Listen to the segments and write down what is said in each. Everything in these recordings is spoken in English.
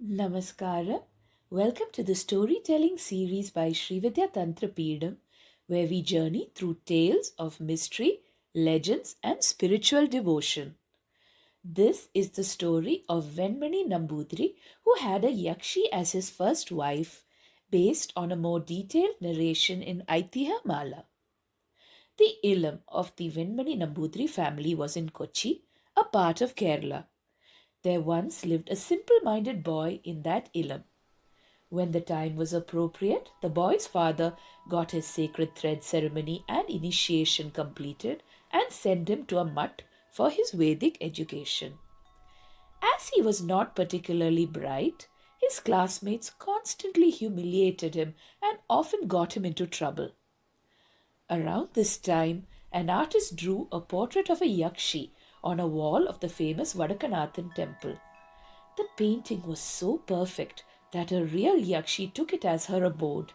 Namaskara. Welcome to the storytelling series by Srividya Tantra Peedom, where we journey through tales of mystery, legends, and spiritual devotion. This is the story of Venmani Namboothiri, who had a Yakshi as his first wife, based on a more detailed narration in Aitiha Mala. The illam of the Venmani Namboothiri family was in Kochi, a part of Kerala. There once lived a simple-minded boy in that illam. When the time was appropriate, the boy's father got his sacred thread ceremony and initiation completed and sent him to a mutt for his Vedic education. As he was not particularly bright, his classmates constantly humiliated him and often got him into trouble. Around this time, an artist drew a portrait of a Yakshi on a wall of the famous Vadakanathan temple. The painting was so perfect that a real Yakshi took it as her abode.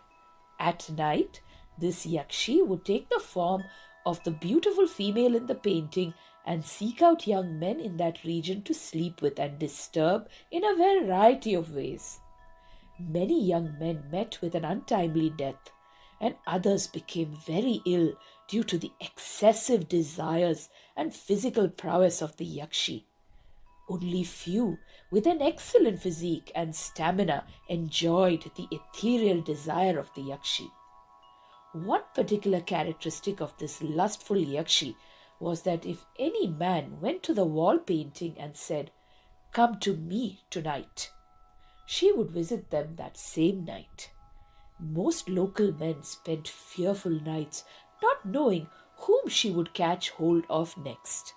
At night, this Yakshi would take the form of the beautiful female in the painting and seek out young men in that region to sleep with and disturb in a variety of ways. Many young men met with an untimely death, and others became very ill due to the excessive desires and physical prowess of the Yakshi. Only few with an excellent physique and stamina enjoyed the ethereal desire of the Yakshi. One particular characteristic of this lustful Yakshi was that if any man went to the wall painting and said, "Come to me tonight," she would visit them that same night. Most local men spent fearful nights not knowing whom she would catch hold of next.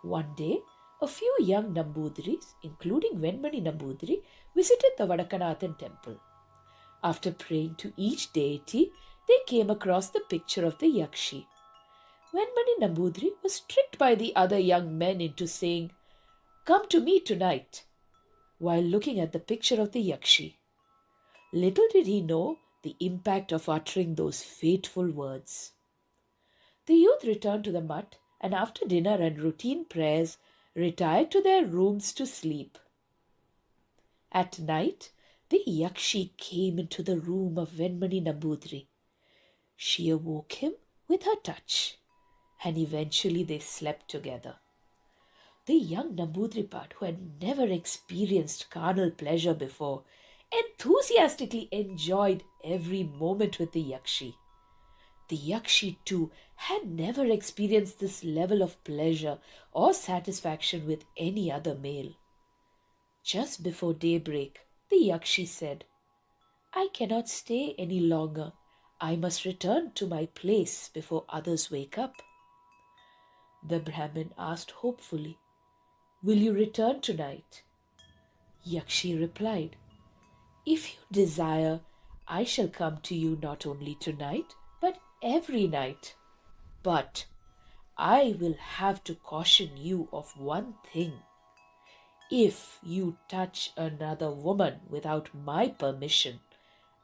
One day, a few young Namboothris, including Venmani Namboothiri, visited the Vadakanathan temple. After praying to each deity, they came across the picture of the Yakshi. Venmani Namboothiri was tricked by the other young men into saying, "Come to me tonight," while looking at the picture of the Yakshi. Little did he know the impact of uttering those fateful words. The youth returned to the mutt and after dinner and routine prayers retired to their rooms to sleep. At night, the Yakshi came into the room of Venmani Namboothiri. She awoke him with her touch, and eventually they slept together. The young Namboothiripad, who had never experienced carnal pleasure before, enthusiastically enjoyed every moment with the Yakshi. The Yakshi too had never experienced this level of pleasure or satisfaction with any other male. Just before daybreak, the Yakshi said, "I cannot stay any longer. I must return to my place before others wake up." The Brahmin asked hopefully, "Will you return tonight?" Yakshi replied, "If you desire, I shall come to you not only tonight, but every night. But I will have to caution you of one thing. If you touch another woman without my permission,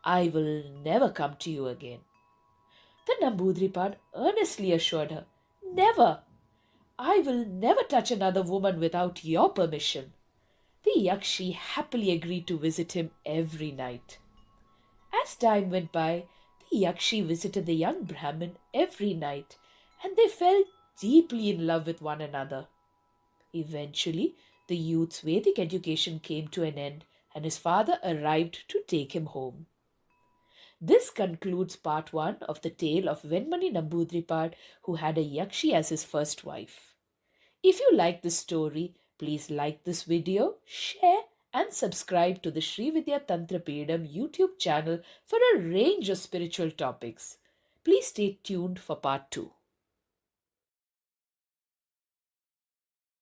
I will never come to you again." The Namboodiripad earnestly assured her, "Never! I will never touch another woman without your permission." The Yakshi happily agreed to visit him every night. As time went by, the Yakshi visited the young Brahmin every night, and they fell deeply in love with one another. Eventually, the youth's Vedic education came to an end, and his father arrived to take him home. This concludes part 1 of the tale of Venmani Namboodiripad, who had a Yakshi as his first wife. If you like this story, please like this video, share and subscribe to the Srividya Tantra Peedom YouTube channel for a range of spiritual topics. Please stay tuned for part 2.